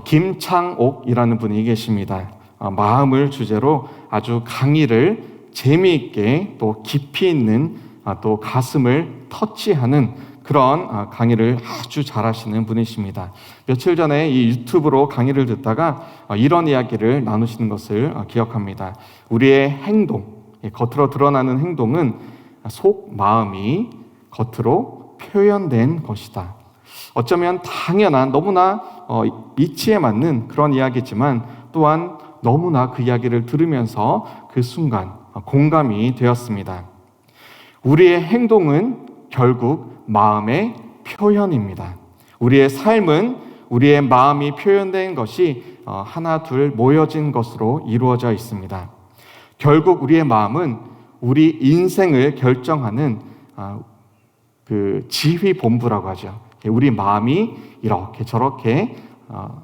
김창옥이라는 분이 계십니다. 마음을 주제로 아주 강의를 재미있게 또 깊이 있는 또 가슴을 터치하는 그런 강의를 아주 잘하시는 분이십니다. 며칠 전에 이 유튜브로 강의를 듣다가 이런 이야기를 나누시는 것을 기억합니다. 우리의 행동, 겉으로 드러나는 행동은 속 마음이 겉으로 표현된 것이다. 어쩌면 당연한 너무나 이치에 맞는 그런 이야기지만 또한 너무나 그 이야기를 들으면서 그 순간 공감이 되었습니다. 우리의 행동은 결국 마음의 표현입니다. 우리의 삶은 우리의 마음이 표현된 것이 하나 둘 모여진 것으로 이루어져 있습니다. 결국 우리의 마음은 우리 인생을 결정하는 그 지휘본부라고 하죠. 우리 마음이 이렇게 저렇게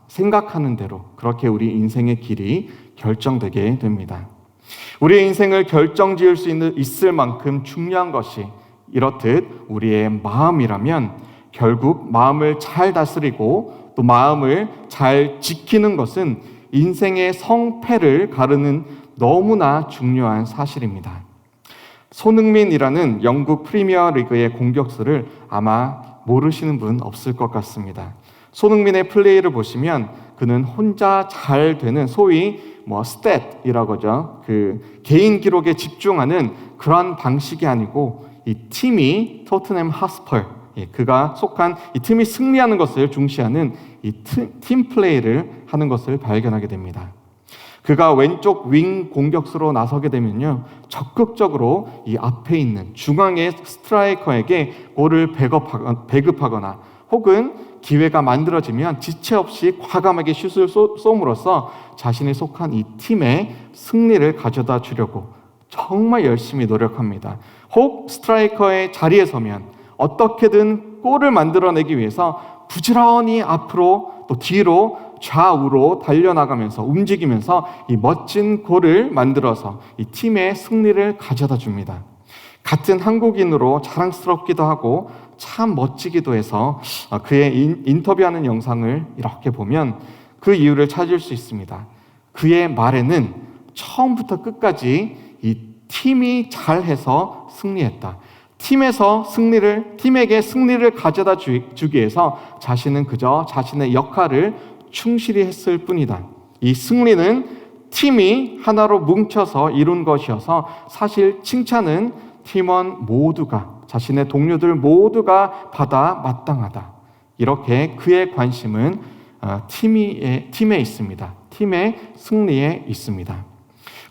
생각하는 대로 그렇게 우리 인생의 길이 결정되게 됩니다. 우리의 인생을 결정지을 수 있을 만큼 중요한 것이 이렇듯 우리의 마음이라면 결국 마음을 잘 다스리고 또 마음을 잘 지키는 것은 인생의 성패를 가르는 너무나 중요한 사실입니다. 손흥민이라는 영국 프리미어 리그의 공격수를 아마 모르시는 분 없을 것 같습니다. 손흥민의 플레이를 보시면 그는 혼자 잘 되는 소위 스탯이라고 하죠. 그 개인 기록에 집중하는 그런 방식이 아니고 이 팀이 토트넘 핫스퍼, 그가 속한 이 팀이 승리하는 것을 중시하는 이 팀 플레이를 하는 것을 발견하게 됩니다. 그가 왼쪽 윙 공격수로 나서게 되면요, 적극적으로 이 앞에 있는 중앙의 스트라이커에게 골을 배급하거나 혹은 기회가 만들어지면 지체 없이 과감하게 슛을 쏘므로써 자신이 속한 이 팀의 승리를 가져다 주려고 정말 열심히 노력합니다. 혹 스트라이커의 자리에 서면 어떻게든 골을 만들어내기 위해서 부지런히 앞으로 또 뒤로 좌우로 달려나가면서 움직이면서 이 멋진 골을 만들어서 이 팀의 승리를 가져다 줍니다. 같은 한국인으로 자랑스럽기도 하고 참 멋지기도 해서 그의 인터뷰하는 영상을 이렇게 보면 그 이유를 찾을 수 있습니다. 그의 말에는 처음부터 끝까지 이 팀이 잘해서 승리했다. 팀에게 승리를 가져다 주기 위해서 자신은 그저 자신의 역할을 충실히 했을 뿐이다. 이 승리는 팀이 하나로 뭉쳐서 이룬 것이어서 사실 칭찬은 팀원 모두가, 자신의 동료들 모두가 받아 마땅하다. 이렇게 그의 관심은 팀에 있습니다. 팀의 승리에 있습니다.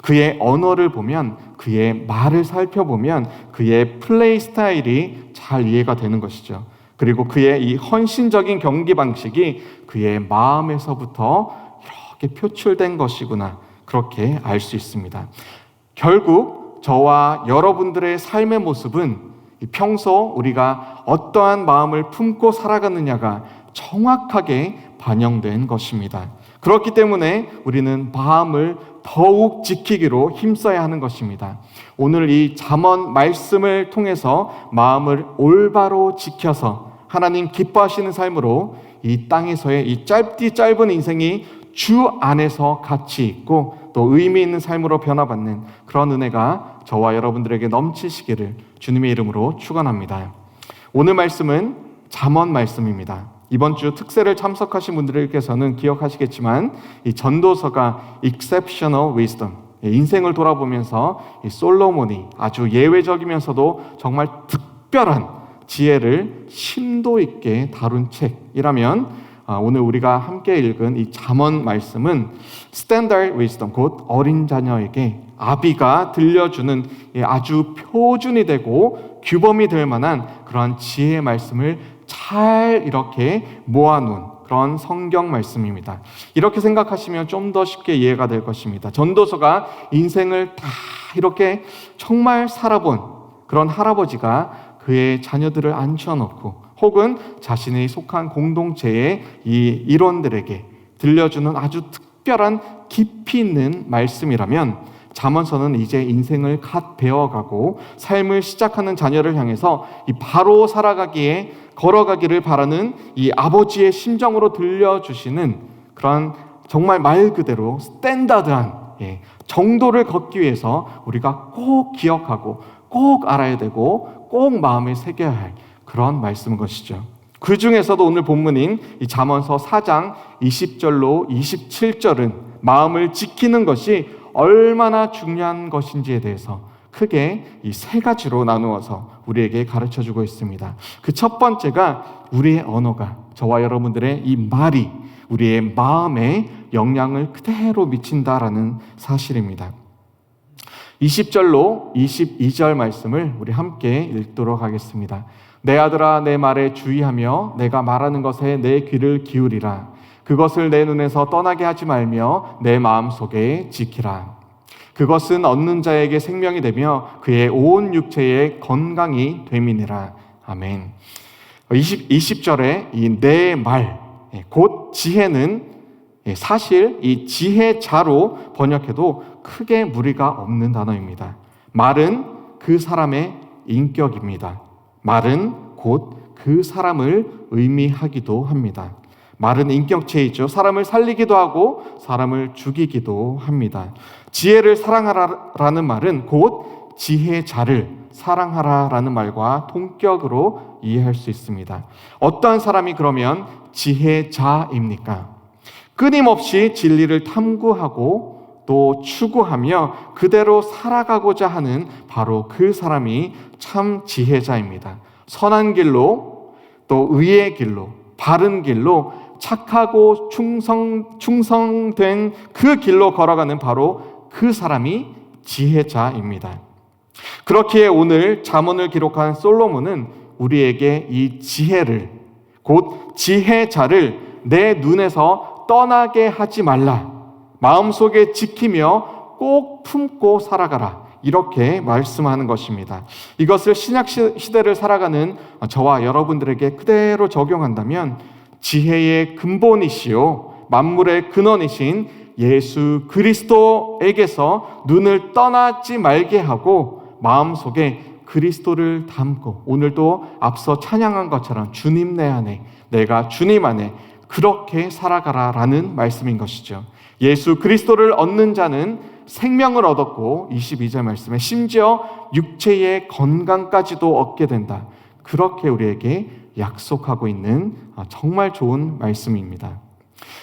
그의 언어를 보면, 그의 말을 살펴보면 그의 플레이 스타일이 잘 이해가 되는 것이죠. 그리고 그의 이 헌신적인 경기 방식이 그의 마음에서부터 이렇게 표출된 것이구나, 그렇게 알 수 있습니다. 결국 저와 여러분들의 삶의 모습은 평소 우리가 어떠한 마음을 품고 살아가느냐가 정확하게 반영된 것입니다. 그렇기 때문에 우리는 마음을 더욱 지키기로 힘써야 하는 것입니다. 오늘 이 잠언 말씀을 통해서 마음을 올바로 지켜서 하나님 기뻐하시는 삶으로 이 땅에서의 이 짧은 인생이 주 안에서 가치 있고 또 의미 있는 삶으로 변화받는 그런 은혜가 저와 여러분들에게 넘치시기를 주님의 이름으로 축원합니다. 오늘 말씀은 잠언 말씀입니다. 이번 주 특세를 참석하신 분들께서는 기억하시겠지만 이 전도서가 Exceptional Wisdom, 인생을 돌아보면서 이 솔로몬이 아주 예외적이면서도 정말 특별한 지혜를 심도 있게 다룬 책이라면 오늘 우리가 함께 읽은 이 잠언 말씀은 Standard Wisdom, 곧 어린 자녀에게 아비가 들려주는 아주 표준이 되고 규범이 될 만한 그런 지혜의 말씀을 잘 이렇게 모아놓은 그런 성경 말씀입니다. 이렇게 생각하시면 좀 더 쉽게 이해가 될 것입니다. 전도서가 인생을 다 이렇게 정말 살아본 그런 할아버지가 그의 자녀들을 앉혀놓고 혹은 자신이 속한 공동체의 이 일원들에게 들려주는 아주 특별한 깊이 있는 말씀이라면, 잠언서는 이제 인생을 갓 배워가고 삶을 시작하는 자녀를 향해서 이 바로 걸어가기를 바라는 이 아버지의 심정으로 들려주시는 그런 정말 말 그대로 스탠다드한 정도를 걷기 위해서 우리가 꼭 기억하고 꼭 알아야 되고 꼭 마음에 새겨야 할 그런 말씀인 것이죠. 그 중에서도 오늘 본문인 이 잠언서 4장 20절로 27절은 마음을 지키는 것이 얼마나 중요한 것인지에 대해서 크게 이 세 가지로 나누어서 우리에게 가르쳐주고 있습니다. 그 첫 번째가 우리의 언어가, 저와 여러분들의 이 말이 우리의 마음에 영향을 그대로 미친다라는 사실입니다. 20절로 22절 말씀을 우리 함께 읽도록 하겠습니다. 내 아들아, 내 말에 주의하며 내가 말하는 것에 내 귀를 기울이라. 그것을 내 눈에서 떠나게 하지 말며 내 마음속에 지키라. 그것은 얻는 자에게 생명이 되며 그의 온 육체에 건강이 됨이니라. 아멘. 20절에 이 내 말, 곧 지혜는 사실 이 지혜자로 번역해도 크게 무리가 없는 단어입니다. 말은 그 사람의 인격입니다. 말은 곧 그 사람을 의미하기도 합니다. 말은 인격체이죠. 사람을 살리기도 하고 사람을 죽이기도 합니다. 지혜를 사랑하라라는 말은 곧 지혜자를 사랑하라라는 말과 동격으로 이해할 수 있습니다. 어떠한 사람이 그러면 지혜자입니까? 끊임없이 진리를 탐구하고 또 추구하며 그대로 살아가고자 하는 바로 그 사람이 참 지혜자입니다. 선한 길로 또 의의 길로 바른 길로 착하고 충성된 그 길로 걸어가는 바로 그 사람이 지혜자입니다. 그렇기에 오늘 잠언을 기록한 솔로몬은 우리에게 이 지혜를, 곧 지혜자를 내 눈에서 떠나게 하지 말라. 마음속에 지키며 꼭 품고 살아가라. 이렇게 말씀하는 것입니다. 이것을 신약 시대를 살아가는 저와 여러분들에게 그대로 적용한다면 지혜의 근본이시요 만물의 근원이신 예수 그리스도에게서 눈을 떠나지 말게 하고 마음속에 그리스도를 담고 오늘도 앞서 찬양한 것처럼 주님 내 안에, 내가 주님 안에 그렇게 살아가라라는 말씀인 것이죠. 예수 그리스도를 얻는 자는 생명을 얻었고 22절 말씀에 심지어 육체의 건강까지도 얻게 된다. 그렇게 우리에게 약속하고 있는 정말 좋은 말씀입니다.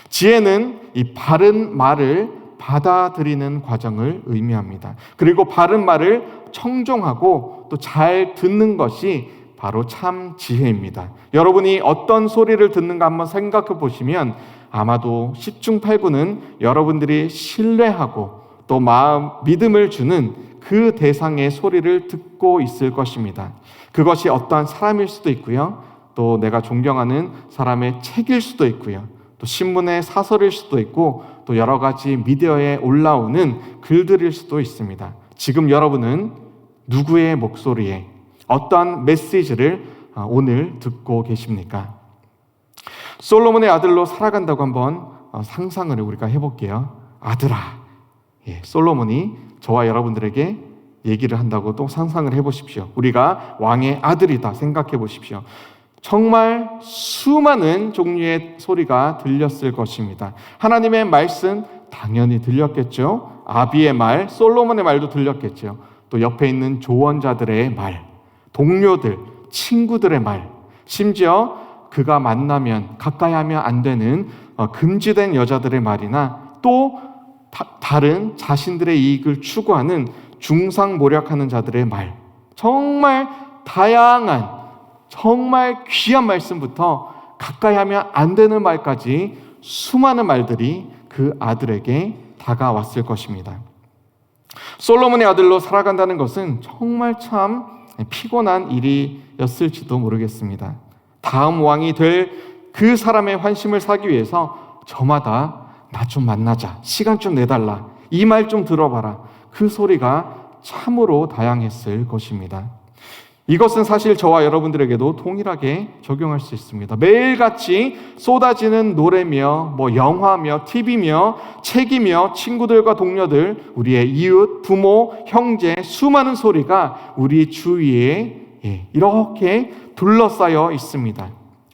지혜는 이 바른 말을 받아들이는 과정을 의미합니다. 그리고 바른 말을 청종하고 또 잘 듣는 것이 바로 참 지혜입니다. 여러분이 어떤 소리를 듣는가 한번 생각해 보시면 아마도 10중 8구는 여러분들이 신뢰하고 또 믿음을 주는 그 대상의 소리를 듣고 있을 것입니다. 그것이 어떠한 사람일 수도 있고요. 또 내가 존경하는 사람의 책일 수도 있고요. 또 신문의 사설일 수도 있고 또 여러 가지 미디어에 올라오는 글들일 수도 있습니다. 지금 여러분은 누구의 목소리에 어떠한 메시지를 오늘 듣고 계십니까? 솔로몬의 아들로 살아간다고 한번 상상을 우리가 해볼게요. 아들아, 솔로몬이 저와 여러분들에게 얘기를 한다고 또 상상을 해보십시오. 우리가 왕의 아들이다 생각해 보십시오. 정말 수많은 종류의 소리가 들렸을 것입니다. 하나님의 말씀 당연히 들렸겠죠. 아비의 말, 솔로몬의 말도 들렸겠죠. 또 옆에 있는 조언자들의 말, 동료들, 친구들의 말, 심지어 그가 만나면 가까이 하면 안 되는 금지된 여자들의 말이나 또 다른 자신들의 이익을 추구하는 중상모략하는 자들의 말, 정말 다양한 정말 귀한 말씀부터 가까이 하면 안 되는 말까지 수많은 말들이 그 아들에게 다가왔을 것입니다. 솔로몬의 아들로 살아간다는 것은 정말 참 피곤한 일이었을지도 모르겠습니다. 다음 왕이 될 그 사람의 환심을 사기 위해서 저마다 나 좀 만나자, 시간 좀 내달라, 이 말 좀 들어봐라, 그 소리가 참으로 다양했을 것입니다. 이것은 사실 저와 여러분들에게도 동일하게 적용할 수 있습니다. 매일같이 쏟아지는 노래며 영화며 TV며 책이며 친구들과 동료들, 우리의 이웃, 부모, 형제, 수많은 소리가 우리 주위에 이렇게 둘러싸여 있습니다.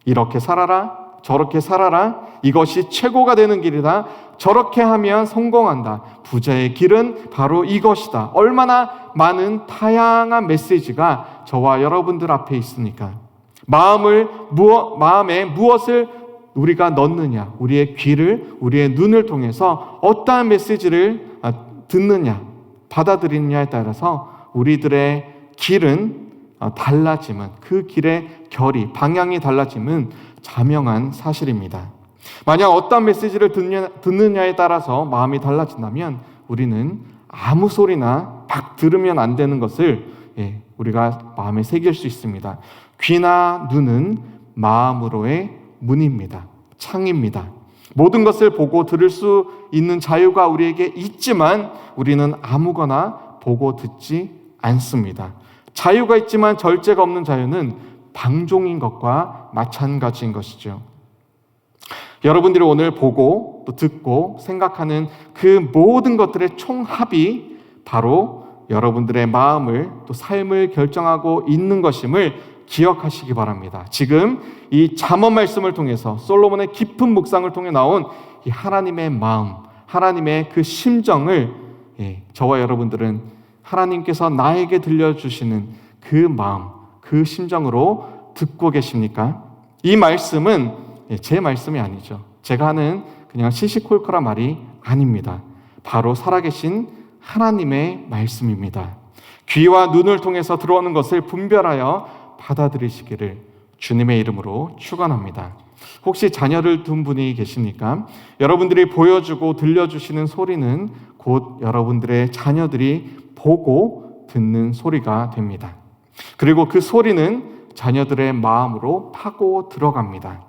이렇게 살아라, 저렇게 살아라. 이것이 최고가 되는 길이다. 저렇게 하면 성공한다. 부자의 길은 바로 이것이다. 얼마나 많은 다양한 메시지가 저와 여러분들 앞에 있으니까 마음에 무엇을 우리가 넣느냐, 우리의 귀를, 우리의 눈을 통해서 어떠한 메시지를 듣느냐, 받아들이느냐에 따라서 우리들의 길은 달라짐은, 그 길의 결이, 방향이 달라짐은 자명한 사실입니다. 만약 어떤 메시지를 듣느냐에 따라서 마음이 달라진다면 우리는 아무 소리나 막 들으면 안 되는 것을 우리가 마음에 새길 수 있습니다. 귀나 눈은 마음으로의 문입니다. 창입니다. 모든 것을 보고 들을 수 있는 자유가 우리에게 있지만 우리는 아무거나 보고 듣지 않습니다. 자유가 있지만 절제가 없는 자유는 방종인 것과 마찬가지인 것이죠. 여러분들이 오늘 보고 또 듣고 생각하는 그 모든 것들의 총합이 바로 여러분들의 마음을 또 삶을 결정하고 있는 것임을 기억하시기 바랍니다. 지금 이 잠언 말씀을 통해서 솔로몬의 깊은 묵상을 통해 나온 이 하나님의 마음, 하나님의 그 심정을 저와 여러분들은 하나님께서 나에게 들려주시는 그 마음, 그 심정으로 듣고 계십니까? 이 말씀은 제 말씀이 아니죠. 제가 하는 그냥 시시콜콜한 말이 아닙니다. 바로 살아계신 하나님의 말씀입니다. 귀와 눈을 통해서 들어오는 것을 분별하여 받아들이시기를 주님의 이름으로 축원합니다. 혹시 자녀를 둔 분이 계십니까? 여러분들이 보여주고 들려주시는 소리는 곧 여러분들의 자녀들이 보고 듣는 소리가 됩니다. 그리고 그 소리는 자녀들의 마음으로 파고 들어갑니다.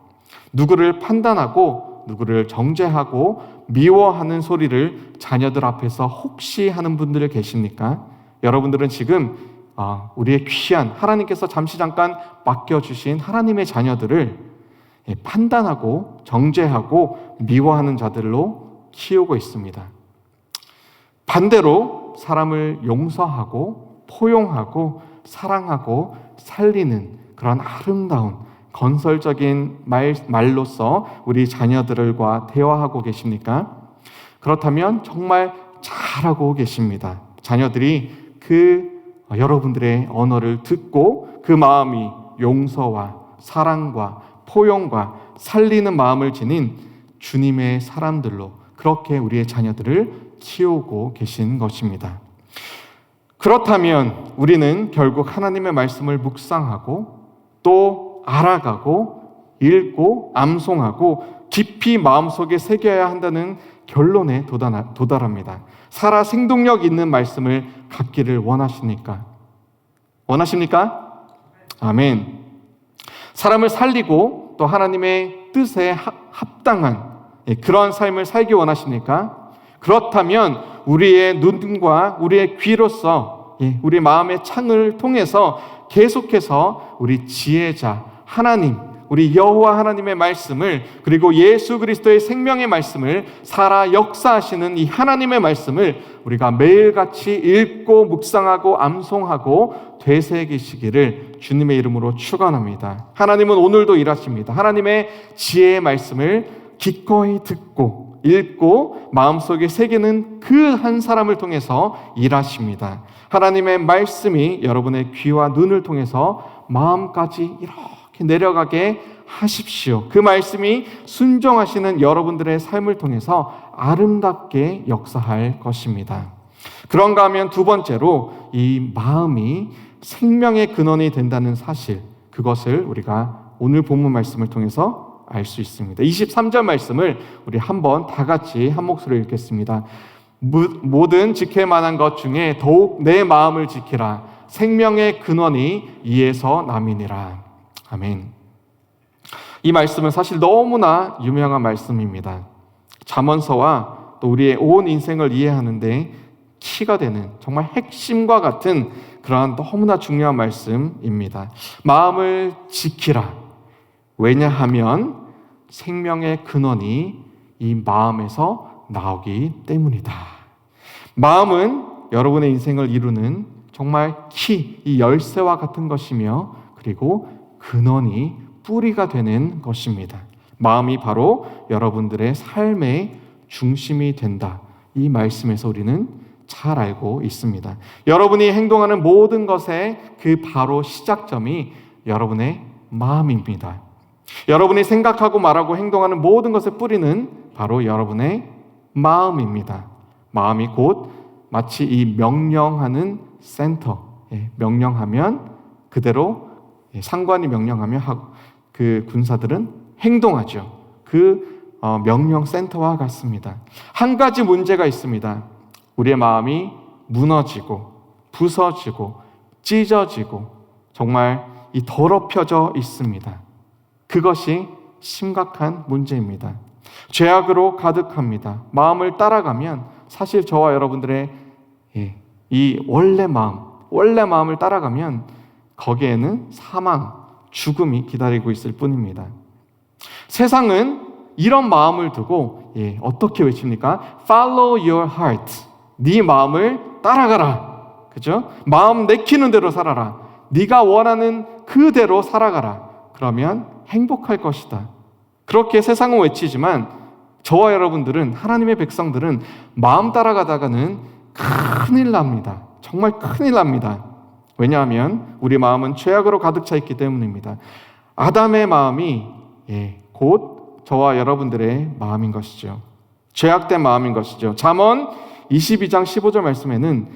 누구를 판단하고 누구를 정죄하고 미워하는 소리를 자녀들 앞에서 혹시 하는 분들 계십니까? 여러분들은 지금 우리의 귀한 하나님께서 잠시 잠깐 맡겨주신 하나님의 자녀들을 판단하고 정죄하고 미워하는 자들로 키우고 있습니다. 반대로 사람을 용서하고 포용하고 사랑하고 살리는 그런 아름다운 건설적인 말로서 우리 자녀들과 대화하고 계십니까? 그렇다면 정말 잘하고 계십니다. 자녀들이 여러분들의 언어를 듣고 그 마음이 용서와 사랑과 포용과 살리는 마음을 지닌 주님의 사람들로 그렇게 우리의 자녀들을 키우고 계신 것입니다. 그렇다면 우리는 결국 하나님의 말씀을 묵상하고 또 알아가고 읽고 암송하고 깊이 마음속에 새겨야 한다는 결론에 도달합니다. 살아 생동력 있는 말씀을 갖기를 원하십니까? 아멘. 사람을 살리고 또 하나님의 뜻에 합당한 그러한 삶을 살기 원하십니까? 그렇다면 우리의 눈과 우리의 귀로서 우리 마음의 창을 통해서 계속해서 우리 지혜자 하나님, 우리 여호와 하나님의 말씀을 그리고 예수 그리스도의 생명의 말씀을 살아 역사하시는 이 하나님의 말씀을 우리가 매일같이 읽고 묵상하고 암송하고 되새기시기를 주님의 이름으로 축원합니다. 하나님은 오늘도 일하십니다. 하나님의 지혜의 말씀을 기꺼이 듣고 읽고 마음속에 새기는 그 한 사람을 통해서 일하십니다. 하나님의 말씀이 여러분의 귀와 눈을 통해서 마음까지 이렇게 내려가게 하십시오. 그 말씀이 순종하시는 여러분들의 삶을 통해서 아름답게 역사할 것입니다. 그런가 하면 두 번째로 이 마음이 생명의 근원이 된다는 사실, 그것을 우리가 오늘 본문 말씀을 통해서 알 수 있습니다. 23절 말씀을 우리 한번 다 같이 한 목소리로 읽겠습니다. 모든 지킬 만한 것 중에 더욱 내 마음을 지키라. 생명의 근원이 이에서 남이니라. 아멘. 이 말씀은 사실 너무나 유명한 말씀입니다. 잠언서와 또 우리의 온 인생을 이해하는데 키가 되는 정말 핵심과 같은 그러한 너무나 중요한 말씀입니다. 마음을 지키라. 왜냐하면 생명의 근원이 이 마음에서 나오기 때문이다. 마음은 여러분의 인생을 이루는 정말 이 열쇠와 같은 것이며 그리고 근원이 뿌리가 되는 것입니다. 마음이 바로 여러분들의 삶의 중심이 된다. 이 말씀에서 우리는 잘 알고 있습니다. 여러분이 행동하는 모든 것의 그 바로 시작점이 여러분의 마음입니다. 여러분이 생각하고 말하고 행동하는 모든 것의 뿌리는 바로 여러분의 마음입니다. 마음이 곧 마치 이 명령하는 센터, 명령하면 그대로 상관이 명령하면 그 군사들은 행동하죠. 그 명령 센터와 같습니다. 한 가지 문제가 있습니다. 우리의 마음이 무너지고 부서지고 찢어지고 정말 이 더럽혀져 있습니다. 그것이 심각한 문제입니다. 죄악으로 가득합니다. 마음을 따라가면 사실 저와 여러분들의 이 원래 마음을 따라가면 거기에는 사망, 죽음이 기다리고 있을 뿐입니다. 세상은 이런 마음을 두고 어떻게 외칩니까? Follow your heart. 네 마음을 따라가라. 그죠? 마음 내키는 대로 살아라. 네가 원하는 그대로 살아가라. 그러면 행복할 것이다. 그렇게 세상은 외치지만 저와 여러분들은, 하나님의 백성들은 마음 따라가다가는 큰일 납니다. 정말 큰일 납니다. 왜냐하면 우리 마음은 죄악으로 가득 차 있기 때문입니다. 아담의 마음이 곧 저와 여러분들의 마음인 것이죠. 죄악된 마음인 것이죠. 잠언 22장 15절 말씀에는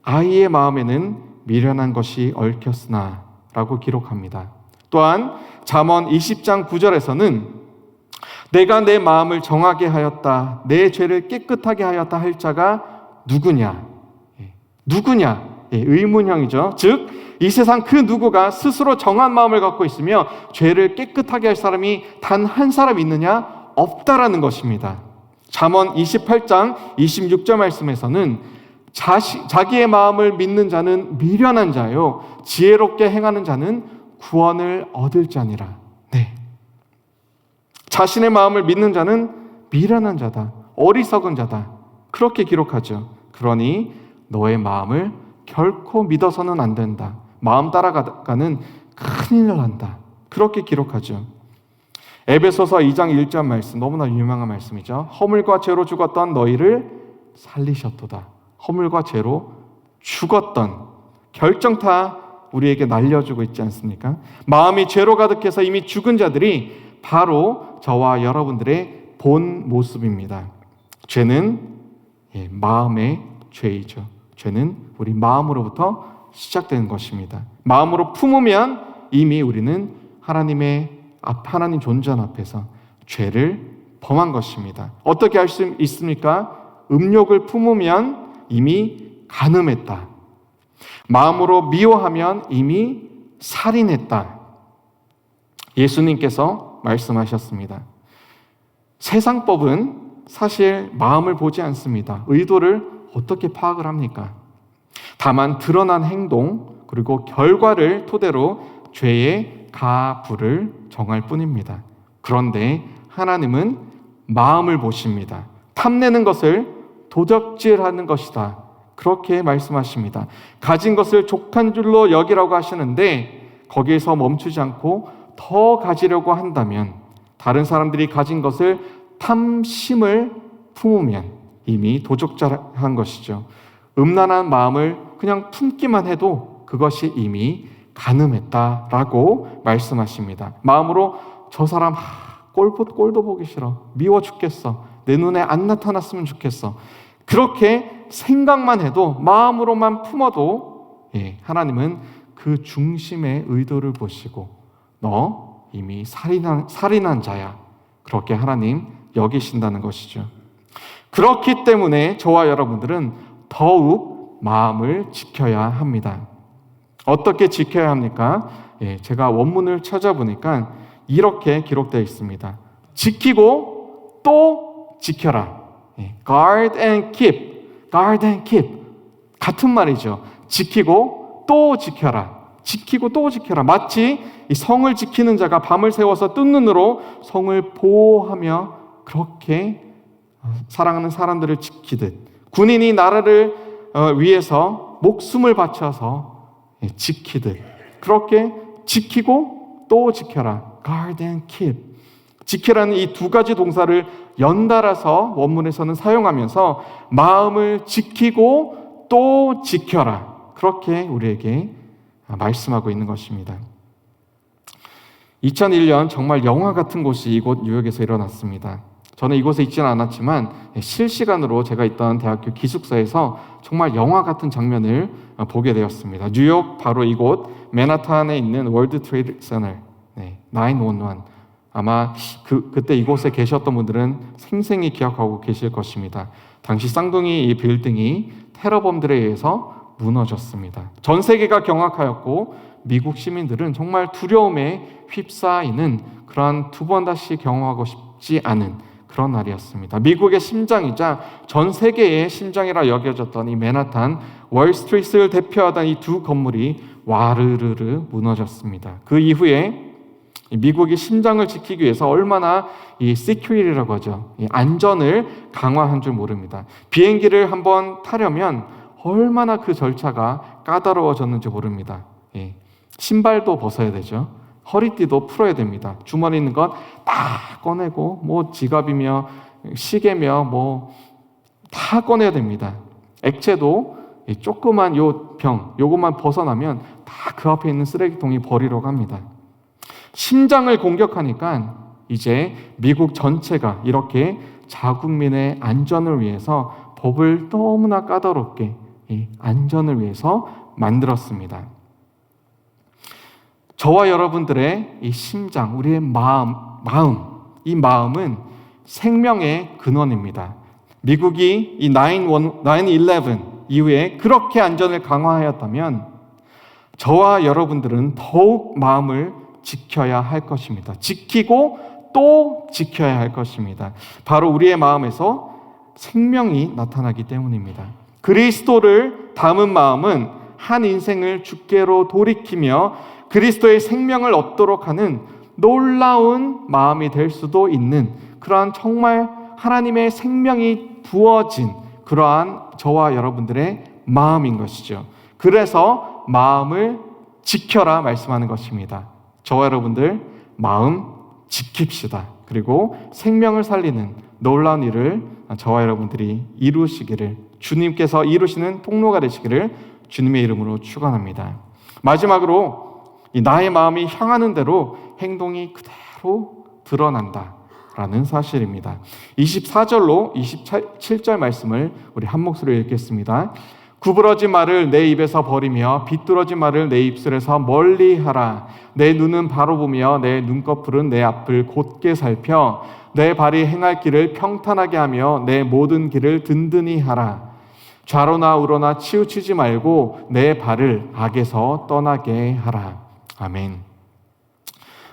아이의 마음에는 미련한 것이 얽혔으나 라고 기록합니다. 또한 잠언 20장 9절에서는 내가 내 마음을 정하게 하였다, 내 죄를 깨끗하게 하였다 할 자가 누구냐? 누구냐? 의문형이죠. 즉, 이 세상 그 누구가 스스로 정한 마음을 갖고 있으며 죄를 깨끗하게 할 사람이 단 한 사람 있느냐? 없다라는 것입니다. 잠언 28장 26절 말씀에서는 자기의 마음을 믿는 자는 미련한 자요, 지혜롭게 행하는 자는 구원을 얻을 자니라. 네. 자신의 마음을 믿는 자는 미련한 자다, 어리석은 자다. 그렇게 기록하죠. 그러니 너의 마음을 결코 믿어서는 안 된다. 마음 따라가는 큰일 난다. 그렇게 기록하죠. 에베소서 2장 1절 말씀, 너무나 유명한 말씀이죠. 허물과 죄로 죽었던 너희를 살리셨도다. 허물과 죄로 죽었던 결정타 우리에게 날려주고 있지 않습니까? 마음이 죄로 가득해서 이미 죽은 자들이 바로 저와 여러분들의 본 모습입니다. 죄는 마음의 죄이죠. 죄는 우리 마음으로부터 시작되는 것입니다. 마음으로 품으면 이미 우리는 하나님 존전 앞에서 죄를 범한 것입니다. 어떻게 할 수 있습니까? 음욕을 품으면 이미 간음했다. 마음으로 미워하면 이미 살인했다. 예수님께서 말씀하셨습니다. 세상법은 사실 마음을 보지 않습니다. 의도를 어떻게 파악을 합니까? 다만 드러난 행동 그리고 결과를 토대로 죄의 가부를 정할 뿐입니다. 그런데 하나님은 마음을 보십니다. 탐내는 것을 도적질하는 것이다. 그렇게 말씀하십니다. 가진 것을 족한 줄로 여기라고 하시는데 거기에서 멈추지 않고 더 가지려고 한다면, 다른 사람들이 가진 것을 탐심을 품으면 이미 도적질한 것이죠. 음란한 마음을 그냥 품기만 해도 그것이 이미 간음했다라고 말씀하십니다. 마음으로 저 사람 꼴도 보기 싫어, 미워 죽겠어, 내 눈에 안 나타났으면 좋겠어, 그렇게 생각만 해도, 마음으로만 품어도 하나님은 그 중심의 의도를 보시고 너 이미 살인한 자야, 그렇게 하나님 여기신다는 것이죠. 그렇기 때문에 저와 여러분들은 더욱 마음을 지켜야 합니다. 어떻게 지켜야 합니까? 제가 원문을 찾아보니까 이렇게 기록되어 있습니다. 지키고 또 지켜라. Guard and keep. Guard and keep. 같은 말이죠. 지키고 또 지켜라. 지키고 또 지켜라. 마치 이 성을 지키는 자가 밤을 새워서 뜬 눈으로 성을 보호하며 그렇게 사랑하는 사람들을 지키듯, 군인이 나라를 위해서 목숨을 바쳐서 지키듯, 그렇게 지키고 또 지켜라. Guard and keep. 지키라는 이 두 가지 동사를 연달아서 원문에서는 사용하면서 마음을 지키고 또 지켜라. 그렇게 우리에게 말씀하고 있는 것입니다. 2001년 정말 영화 같은 곳이 이곳 뉴욕에서 일어났습니다. 저는 이곳에 있지는 않았지만 실시간으로 제가 있던 대학교 기숙사에서 정말 영화 같은 장면을 보게 되었습니다. 뉴욕 바로 이곳 맨하탄에 있는 월드 트레이드 센터 911. 아마 그때 이곳에 계셨던 분들은 생생히 기억하고 계실 것입니다. 당시 쌍둥이 이 빌딩이 테러범들에 의해서 무너졌습니다. 전 세계가 경악하였고 미국 시민들은 정말 두려움에 휩싸이는 그러한 두 번 다시 경험하고 싶지 않은 그런 날이었습니다. 미국의 심장이자 전 세계의 심장이라 여겨졌던 이 맨하탄 월스트리트를 대표하던 이 두 건물이 와르르르 무너졌습니다. 그 이후에 미국이 심장을 지키기 위해서 얼마나 이 시큐리티라고 하죠. 이 안전을 강화한 줄 모릅니다. 비행기를 한번 타려면 얼마나 그 절차가 까다로워졌는지 모릅니다. 신발도 벗어야 되죠. 허리띠도 풀어야 됩니다. 주머니에 있는 것 다 꺼내고 뭐 지갑이며 시계며 뭐 다 꺼내야 됩니다. 액체도 조그만 요 병 요것만 벗어나면 다 그 앞에 있는 쓰레기통이 버리러 갑니다. 심장을 공격하니까 이제 미국 전체가 이렇게 자국민의 안전을 위해서 법을 너무나 까다롭게 안전을 위해서 만들었습니다. 저와 여러분들의 이 심장, 우리의 이 마음은 생명의 근원입니다. 미국이 이 9/11 이후에 그렇게 안전을 강화하였다면 저와 여러분들은 더욱 마음을 지켜야 할 것입니다. 지키고 또 지켜야 할 것입니다. 바로 우리의 마음에서 생명이 나타나기 때문입니다. 그리스도를 담은 마음은 한 인생을 주께로 돌이키며 그리스도의 생명을 얻도록 하는 놀라운 마음이 될 수도 있는 그러한 정말 하나님의 생명이 부어진 그러한 저와 여러분들의 마음인 것이죠. 그래서 마음을 지켜라 말씀하는 것입니다. 저와 여러분들 마음 지킵시다. 그리고 생명을 살리는 놀라운 일을 저와 여러분들이 이루시기를, 주님께서 이루시는 통로가 되시기를 주님의 이름으로 축원합니다. 마지막으로 이 나의 마음이 향하는 대로 행동이 그대로 드러난다라는 사실입니다. 24절로 27절 말씀을 우리 한 목소리로 읽겠습니다. 구부러진 말을 내 입에서 버리며 비뚤어진 말을 내 입술에서 멀리하라. 내 눈은 바로 보며 내 눈꺼풀은 내 앞을 곧게 살펴 내 발이 행할 길을 평탄하게 하며 내 모든 길을 든든히 하라. 좌로나 우로나 치우치지 말고 내 발을 악에서 떠나게 하라. 아멘.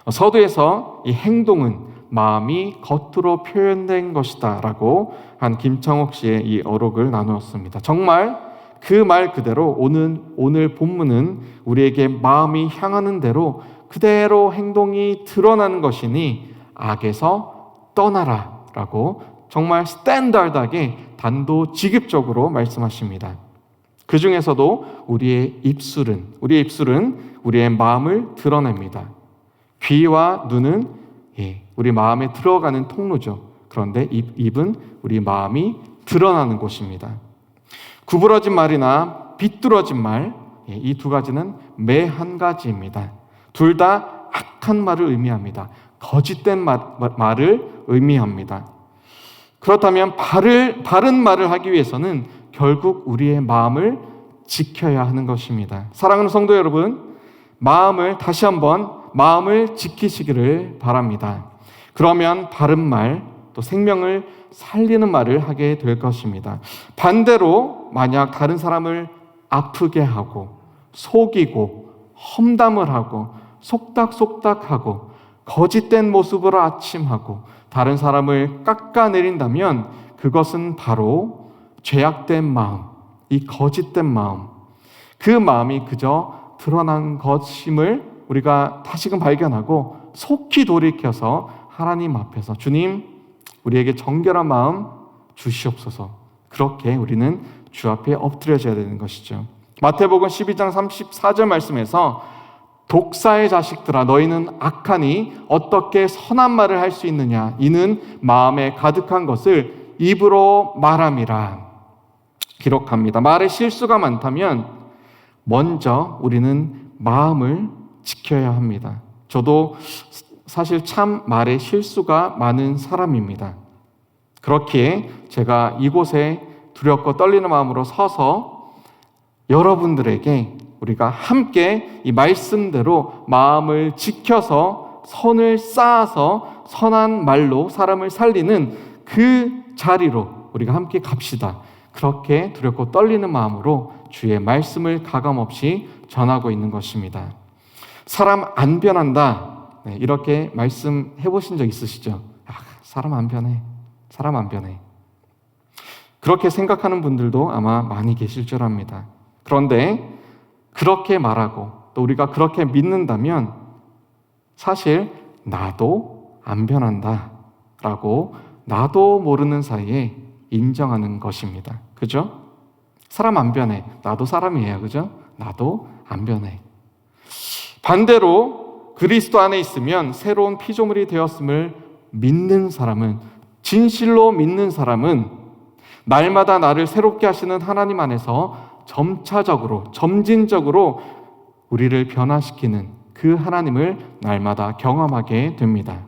서두에서 이 행동은 마음이 겉으로 표현된 것이다 라고 한 김창옥 씨의 이 어록을 나누었습니다. 정말 그 말 그대로 오늘 본문은 우리에게 마음이 향하는 대로 그대로 행동이 드러나는 것이니 악에서 떠나라 라고 정말 스탠다드하게 단도직입적으로 말씀하십니다. 그 중에서도 우리의 입술은 우리의 마음을 드러냅니다. 귀와 눈은 우리 마음에 들어가는 통로죠. 그런데 입은 우리 마음이 드러나는 곳입니다. 구부러진 말이나 비뚤어진 말, 이 두 가지는 매 한 가지입니다. 둘 다 악한 말을 의미합니다. 거짓된 말을 의미합니다. 그렇다면 바른 말을 하기 위해서는 결국 우리의 마음을 지켜야 하는 것입니다. 사랑하는 성도 여러분, 다시 한번 마음을 지키시기를 바랍니다. 그러면 바른 말, 또 생명을 살리는 말을 하게 될 것입니다. 반대로 만약 다른 사람을 아프게 하고 속이고 험담을 하고 속닥속닥하고 거짓된 모습으로 아침하고 다른 사람을 깎아내린다면 그것은 바로 죄악된 마음, 이 거짓된 마음, 그 마음이 그저 드러난 것임을 우리가 다시금 발견하고 속히 돌이켜서 하나님 앞에서 주님, 우리에게 정결한 마음 주시옵소서. 그렇게 우리는 주 앞에 엎드려져야 되는 것이죠. 마태복음 12장 34절 말씀에서 독사의 자식들아 너희는 악하니 어떻게 선한 말을 할 수 있느냐 이는 마음에 가득한 것을 입으로 말함이라 기록합니다. 말에 실수가 많다면 먼저 우리는 마음을 지켜야 합니다. 저도 사실 참 말에 실수가 많은 사람입니다. 그렇기에 제가 이곳에 두렵고 떨리는 마음으로 서서 여러분들에게 우리가 함께 이 말씀대로 마음을 지켜서 선을 쌓아서 선한 말로 사람을 살리는 그 자리로 우리가 함께 갑시다. 그렇게 두렵고 떨리는 마음으로 주의 말씀을 가감없이 전하고 있는 것입니다. 사람 안 변한다. 이렇게 말씀해 보신 적 있으시죠? 사람 안 변해. 사람 안 변해. 그렇게 생각하는 분들도 아마 많이 계실 줄 압니다. 그런데 그렇게 말하고 또 우리가 그렇게 믿는다면 사실 나도 안 변한다 라고 나도 모르는 사이에 인정하는 것입니다. 그죠? 사람 안 변해. 나도 사람이에요. 그죠? 나도 안 변해. 반대로 그리스도 안에 있으면 새로운 피조물이 되었음을 믿는 사람은, 진실로 믿는 사람은 날마다 나를 새롭게 하시는 하나님 안에서 점차적으로, 점진적으로 우리를 변화시키는 그 하나님을 날마다 경험하게 됩니다.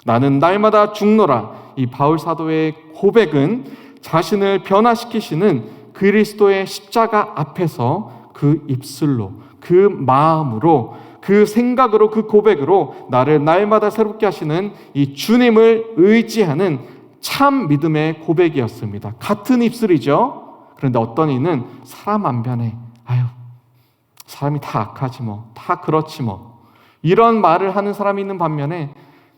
나는 날마다 죽노라. 이 바울 사도의 고백은 자신을 변화시키시는 그리스도의 십자가 앞에서 그 입술로, 그 마음으로, 그 생각으로, 그 고백으로 나를 날마다 새롭게 하시는 이 주님을 의지하는 참 믿음의 고백이었습니다. 같은 입술이죠. 그런데 어떤 이는 사람 안 변해. 아유, 사람이 다 악하지 뭐, 다 그렇지 뭐. 이런 말을 하는 사람이 있는 반면에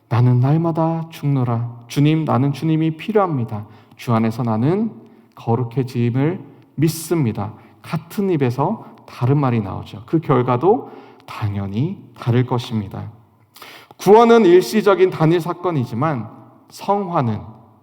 나는 날마다 죽노라. 주님, 나는 주님이 필요합니다. 주 안에서 나는 거룩해짐을 믿습니다. 같은 입에서 다른 말이 나오죠. 그 결과도 당연히 다를 것입니다. 구원은 일시적인 단일 사건이지만 성화는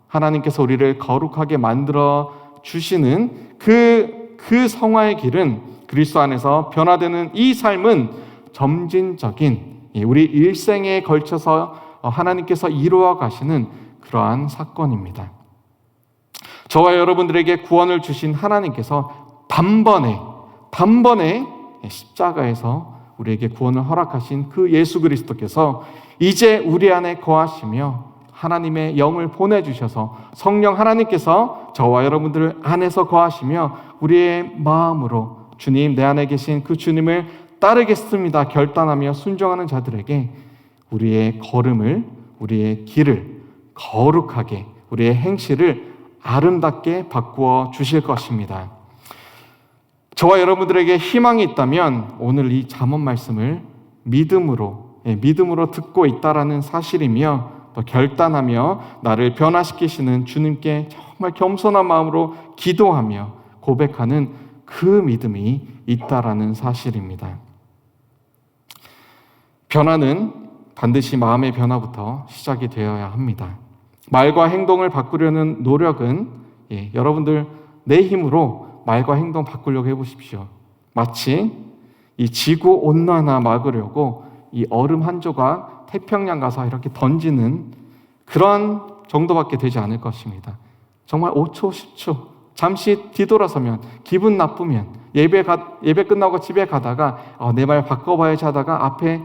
하나님께서 우리를 거룩하게 만들어 주시는 그 성화의 길은, 그리스도 안에서 변화되는 이 삶은 점진적인 우리 일생에 걸쳐서 하나님께서 이루어 가시는 그러한 사건입니다. 저와 여러분들에게 구원을 주신 하나님께서 단번에 십자가에서 우리에게 구원을 허락하신 그 예수 그리스도께서 이제 우리 안에 거하시며 하나님의 영을 보내주셔서 성령 하나님께서 저와 여러분들 안에서 거하시며 우리의 마음으로 주님, 내 안에 계신 그 주님을 따르겠습니다 결단하며 순종하는 자들에게 우리의 걸음을, 우리의 길을 거룩하게, 우리의 행실을 아름답게 바꾸어 주실 것입니다. 저와 여러분들에게 희망이 있다면 오늘 이 잠언 말씀을 믿음으로 듣고 있다라는 사실이며 또 결단하며 나를 변화시키시는 주님께 정말 겸손한 마음으로 기도하며 고백하는 그 믿음이 있다라는 사실입니다. 변화는 반드시 마음의 변화부터 시작이 되어야 합니다. 말과 행동을 바꾸려는 노력은 여러분들 내 힘으로 말과 행동 바꾸려고 해보십시오. 마치 이 지구 온난화 막으려고 이 얼음 한 조각 태평양 가서 이렇게 던지는 그런 정도밖에 되지 않을 것입니다. 정말 5초, 10초 잠시 뒤돌아서면, 기분 나쁘면, 예배 끝나고 집에 가다가 내 말 바꿔봐야지 하다가 앞에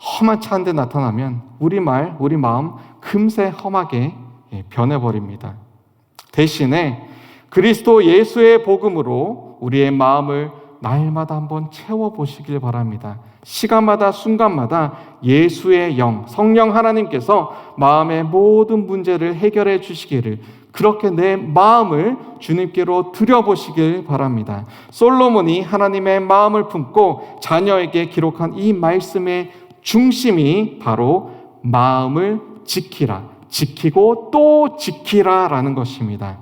험한 차 한 대 나타나면 우리 말, 우리 마음 금세 험하게 변해버립니다. 대신에 그리스도 예수의 복음으로 우리의 마음을 날마다 한번 채워보시길 바랍니다. 시간마다 순간마다 예수의 영, 성령 하나님께서 마음의 모든 문제를 해결해 주시기를, 그렇게 내 마음을 주님께로 드려보시길 바랍니다. 솔로몬이 하나님의 마음을 품고 자녀에게 기록한 이 말씀의 중심이 바로 마음을 지키라, 지키고 또 지키라라는 것입니다.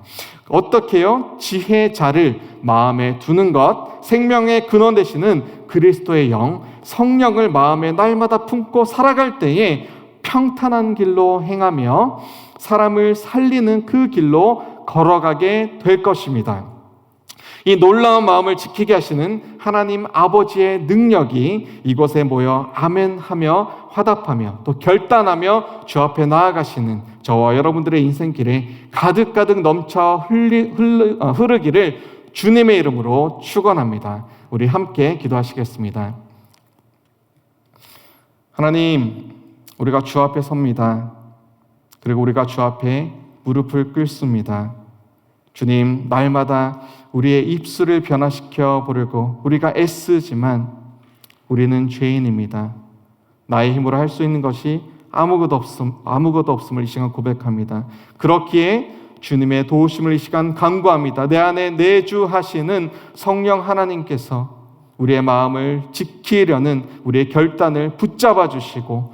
어떻게요? 지혜자를 마음에 두는 것, 생명의 근원 되시는 그리스도의 영, 성령을 마음에 날마다 품고 살아갈 때에 평탄한 길로 행하며 사람을 살리는 그 길로 걸어가게 될 것입니다. 이 놀라운 마음을 지키게 하시는 하나님 아버지의 능력이 이곳에 모여 아멘하며 화답하며 또 결단하며 주 앞에 나아가시는 저와 여러분들의 인생길에 가득가득 넘쳐 흐르기를 주님의 이름으로 축원합니다. 우리 함께 기도하시겠습니다. 하나님, 우리가 주 앞에 섭니다. 그리고 우리가 주 앞에 무릎을 꿇습니다. 주님, 날마다 우리의 입술을 변화시켜 보려고 우리가 애쓰지만 우리는 죄인입니다. 나의 힘으로 할 수 있는 것이 아무것도 없음을 이 시간 고백합니다. 그렇기에 주님의 도우심을 이 시간 간구합니다. 내 안에 내주하시는 성령 하나님께서 우리의 마음을 지키려는 우리의 결단을 붙잡아 주시고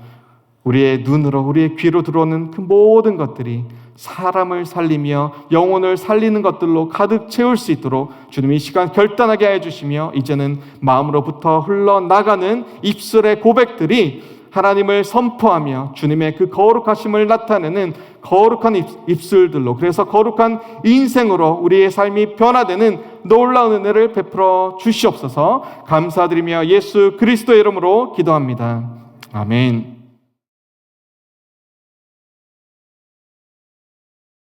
우리의 눈으로 우리의 귀로 들어오는 그 모든 것들이 사람을 살리며 영혼을 살리는 것들로 가득 채울 수 있도록 주님이 이 시간 결단하게 해주시며 이제는 마음으로부터 흘러나가는 입술의 고백들이 하나님을 선포하며 주님의 그 거룩하심을 나타내는 거룩한 입술들로, 그래서 거룩한 인생으로 우리의 삶이 변화되는 놀라운 은혜를 베풀어 주시옵소서. 감사드리며 예수 그리스도의 이름으로 기도합니다. 아멘.